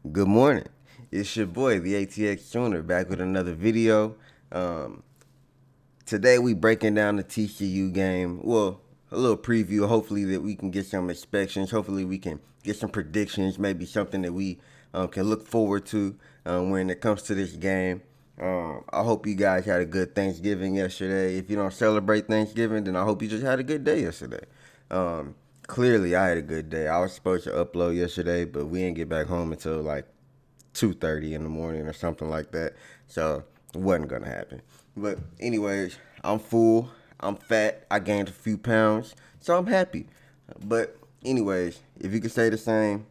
Good morning. It's your boy, the ATX Tuner, back with another video. Um, Today we breaking down the TCU game. Well, a little preview. Hopefully that we can get some inspections. Hopefully we can get some predictions. Maybe something that we can look forward to when it comes to this game. I hope you guys had a good Thanksgiving yesterday. If you don't celebrate Thanksgiving, then I hope you just had a good day yesterday. Um, Clearly, I had a good day. I was supposed to upload yesterday, but we didn't get back home until like 2:30 in the morning or something like that. So it wasn't gonna happen. But anyways, I'm full. I'm fat. I gained a few pounds, so I'm happy. But anyways, if you could say the same,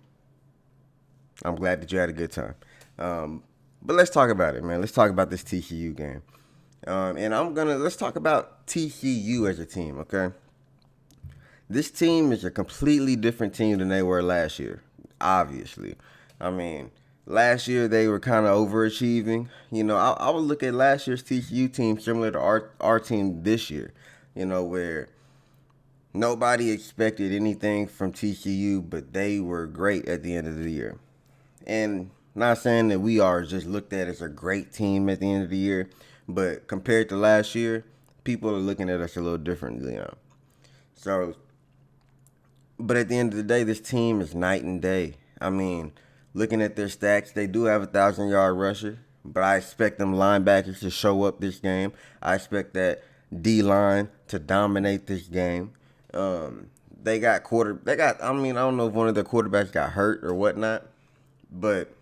I'm glad that you had a good time. But let's talk about it, man. Let's talk about this TCU game. And let's talk about TCU as a team, okay? This team is a completely different team than they were last year, obviously. I mean, last year they were kind of overachieving. I would look at last year's TCU team similar to our team this year, where nobody expected anything from TCU, but they were great at the end of the year. And not saying that we are just looked at as a great team at the end of the year, but compared to last year, people are looking at us a little differently. So but at the end of the day, this team is night and day. I mean, looking at their stats, they do have a 1,000-yard rusher, but I expect them linebackers to show up this game. I expect that D line to dominate this game. They got quarter. They got. I mean, I don't know if one of their quarterbacks got hurt or whatnot, but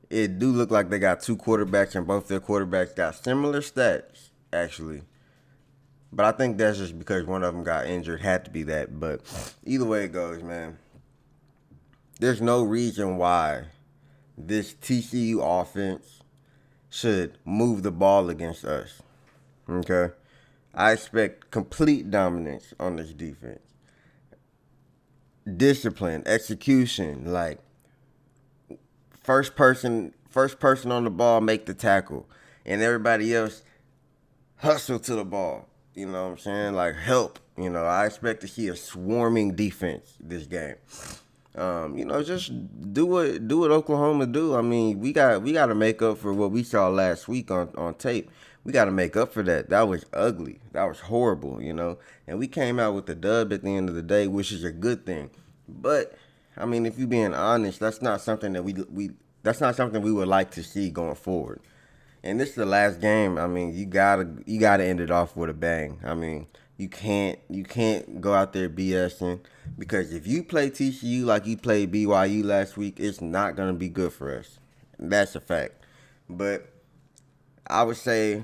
it do look like they got two quarterbacks, and both their quarterbacks got similar stats actually. But I think that's just because one of them got injured. Had to be that. But either way it goes, man, there's no reason why this TCU offense should move the ball against us. Okay? I expect complete dominance on this defense. Discipline, execution, like first person on the ball make the tackle. And everybody else hustle to the ball. You know what I'm saying? Like help. I expect to see a swarming defense this game. Just do what Oklahoma do. I mean, we got to make up for what we saw last week on tape. We got to make up for that. That was ugly. That was horrible. And we came out with the dub at the end of the day, which is a good thing. But I mean, if you're being honest, that's not something that we would like to see going forward. And this is the last game. I mean, you gotta end it off with a bang. I mean, you can't go out there BSing because if you play TCU like you played BYU last week, it's not gonna be good for us. That's a fact. But I would say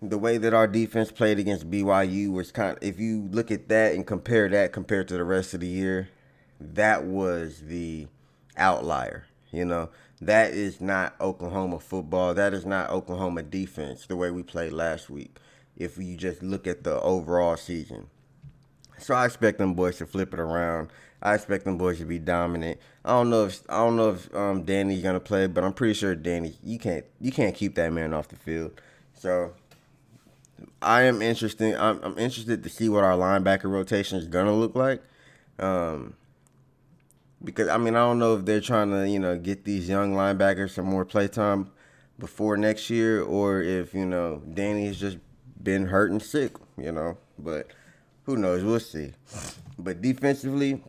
the way that our defense played against BYU was if you look at that and compare that compared to the rest of the year, that was the outlier. That is not Oklahoma football. That is not Oklahoma defense the way we played last week. If you just look at the overall season, so I expect them boys to flip it around. I expect them boys to be dominant. I don't know if Danny's gonna play, but I'm pretty sure Danny. You can't keep that man off the field. So I am interested. I'm interested to see what our linebacker rotation is gonna look like. Um, because I mean I don't know if they're trying to get these young linebackers some more play time before next year, or if Danny's just been hurt and sick. But who knows? We'll see. But defensively,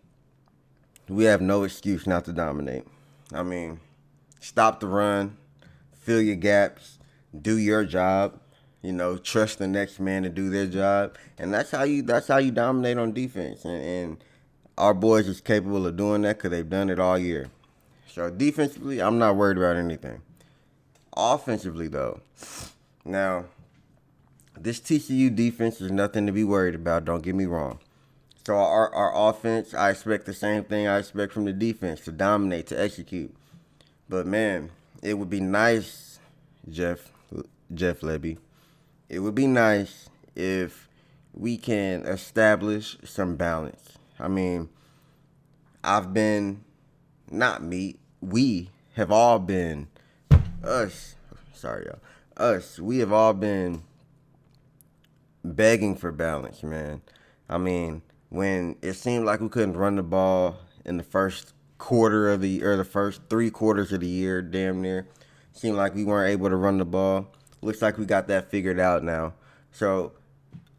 we have no excuse not to dominate. I mean, stop the run, fill your gaps, do your job. Trust the next man to do their job, and that's how you dominate on defense. And our boys is capable of doing that because they've done it all year. So defensively, I'm not worried about anything. Offensively, though, now this TCU defense is nothing to be worried about. Don't get me wrong. So our offense, I expect the same thing I expect from the defense, to dominate, to execute. But man, it would be nice, Jeff Lebby. It would be nice if we can establish some balance. I mean, I've been, not me, we have all been, us, sorry y'all, we have all been begging for balance, man. I mean, when it seemed like we couldn't run the ball in the first quarter of the or the first 3 quarters of the year, damn near. Seemed like we weren't able to run the ball. Looks like we got that figured out now. So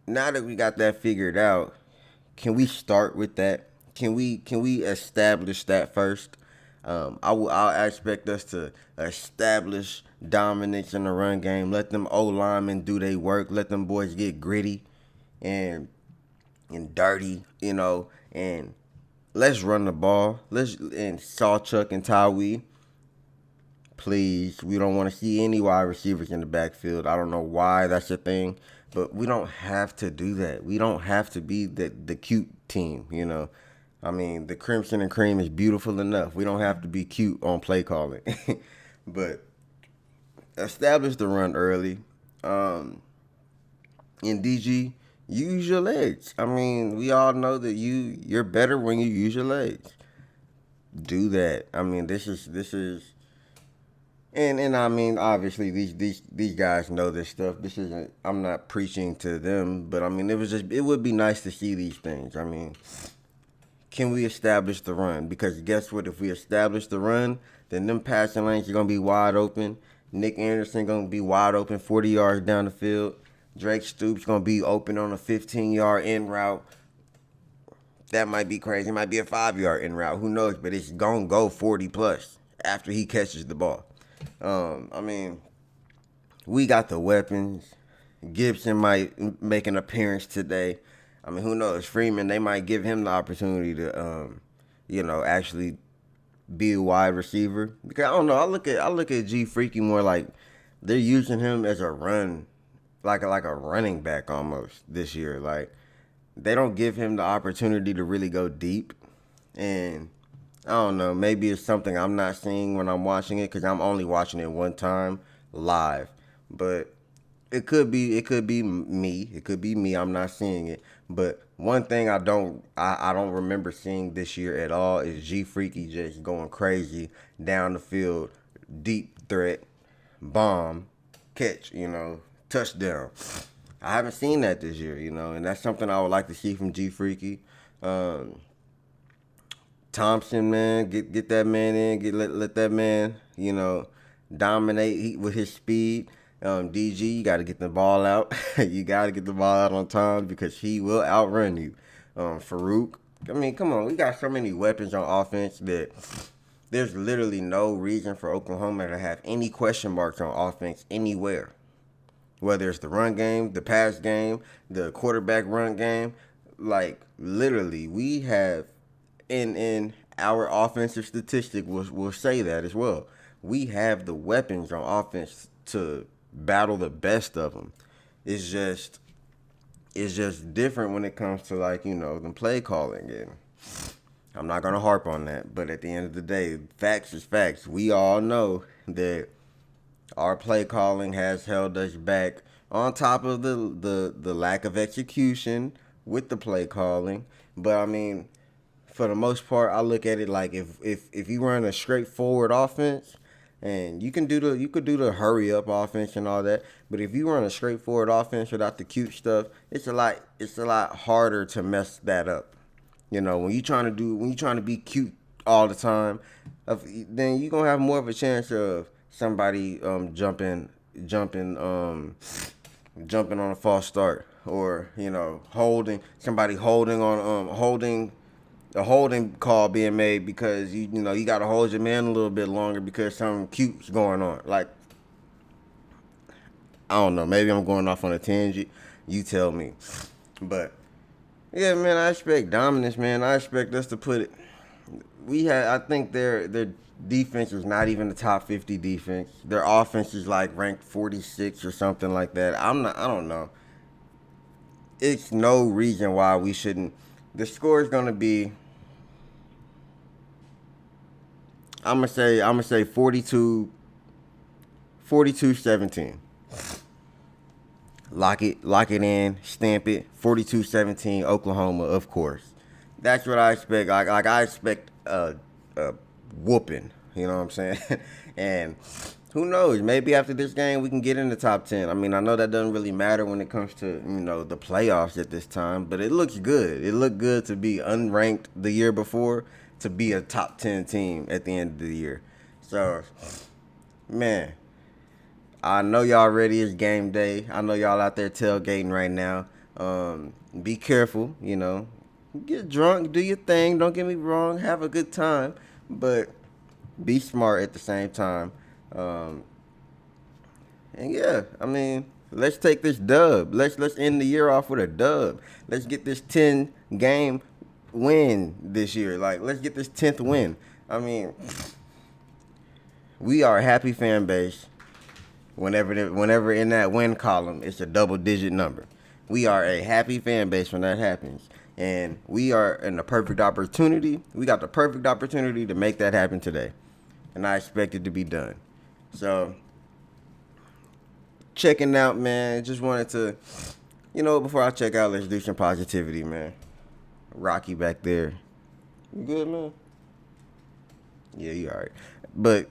now that we got that figured out, can we start with that? Can we establish that first? I'll expect us to establish dominance in the run game. Let them O linemen do their work. Let them boys get gritty and dirty, and let's run the ball. And Sawchuck and Tywee. Please, we don't want to see any wide receivers in the backfield. I don't know why that's a thing, but we don't have to do that. We don't have to be the cute team. I mean, the Crimson and Cream is beautiful enough. We don't have to be cute on play calling. But establish the run early. In DG, use your legs. I mean, we all know that you're better when you use your legs. Do that. I mean, this is and I mean, obviously these guys know this stuff. This isn't. I'm not preaching to them, but I mean, it would be nice to see these things. I mean, can we establish the run? Because guess what? If we establish the run, then them passing lanes are gonna be wide open. Nick Anderson gonna be wide open 40 yards down the field. Drake Stoops gonna be open on a 15-yard in route. That might be crazy. It might be a 5-yard in route. Who knows? But it's gonna go 40 plus after he catches the ball. I mean, we got the weapons. Gibson might make an appearance today. I mean, who knows? Freeman, they might give him the opportunity to, actually be a wide receiver. Because I don't know. I look at G Freaky more like they're using him as a run, like a running back almost this year. Like they don't give him the opportunity to really go deep, and I don't know. Maybe it's something I'm not seeing when I'm watching it because I'm only watching it one time live. But it could be me. It could be me. I'm not seeing it. But one thing I don't remember seeing this year at all is G Freaky just going crazy down the field, deep threat, bomb, catch, touchdown. I haven't seen that this year, and that's something I would like to see from G Freaky. Thompson, man, get that man in, let that man, dominate with his speed. DG, you got to get the ball out. You got to get the ball out on time because he will outrun you. Farouk, I mean, come on, we got so many weapons on offense that there's literally no reason for Oklahoma to have any question marks on offense anywhere. Whether it's the run game, the pass game, the quarterback run game, like literally, we have. In our offensive statistic will say that as well. We have the weapons on offense to battle the best of them. It's just different when it comes to the play calling. And I'm not gonna harp on that, but at the end of the day, facts is facts. We all know that our play calling has held us back. On top of the lack of execution with the play calling, but I mean. For the most part, I look at it like if you run a straightforward offense, and you could do the hurry up offense and all that, but if you run a straightforward offense without the cute stuff, it's a lot harder to mess that up. When you trying to be cute all the time, then you're gonna have more of a chance of somebody jumping on a false start, or holding a holding call being made because you got to hold your man a little bit longer because something cute's going on. Like, I don't know, maybe I'm going off on a tangent. You tell me. But yeah, man, I expect dominance, man. I expect us to put it. I think their defense is not even the top 50 defense. Their offense is like ranked 46 or something like that. I don't know. It's no reason why we shouldn't. The score is gonna be. I'm gonna say 42-17. Lock it in, stamp it. 42-17, Oklahoma, of course. That's what I expect. Like I expect a whooping. You know what I'm saying? And who knows? Maybe after this game we can get in the top 10. I mean, I know that doesn't really matter when it comes to the playoffs at this time, but it looks good. It looked good to be unranked the year before, to be a top 10 team at the end of the year. So, man, I know y'all ready. It's game day. I know y'all out there tailgating right now. Be careful, Get drunk, do your thing. Don't get me wrong. Have a good time, but be smart at the same time. Um, and yeah, I mean, let's take this dub. Let's end the year off with a dub. Let's get this 10-game win this year. Like, let's get this 10th win. I mean, we are a happy fan base. Whenever in that win column, it's a double-digit number. We are a happy fan base when that happens. And we are in the perfect opportunity. We got the perfect opportunity to make that happen today. And I expect it to be done. So, checking out, man. Just wanted to, before I check out, let's do some positivity, man. Rocky back there. You good, man? Yeah, you all right. But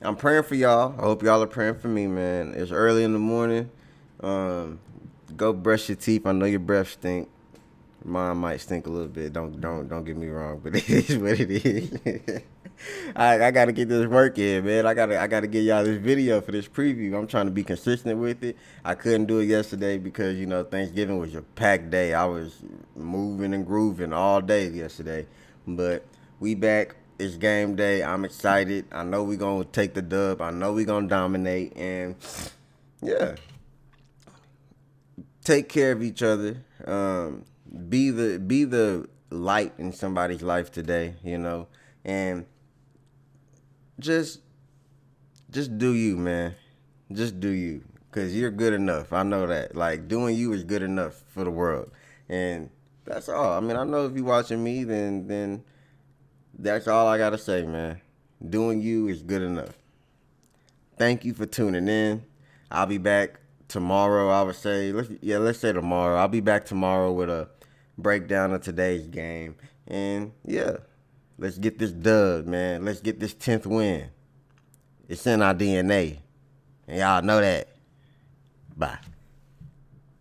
I'm praying for y'all. I hope y'all are praying for me, man. It's early in the morning. Go brush your teeth. I know your breath stink. Mine might stink a little bit. Don't get me wrong, but it is what it is. I gotta get this work in, man. I gotta get y'all this video for this preview. I'm trying to be consistent with it. I couldn't do it yesterday because Thanksgiving was a packed day. I was moving and grooving all day yesterday, but we back. It's game day. I'm excited. I know we gonna take the dub. I know we gonna dominate, and yeah, take care of each other. Be the light in somebody's life today, and just do you, man. Just do you, because you're good enough. I know that. Like, doing you is good enough for the world, and that's all. I mean, I know if you're watching me, then that's all I gotta say, man. Doing you is good enough. Thank you for tuning in. I'll be back tomorrow. I would say, let's say tomorrow. I'll be back tomorrow with a breakdown of today's game, and yeah, let's get this dub, man. Let's get this 10th win. It's in our DNA, and y'all know that. Bye.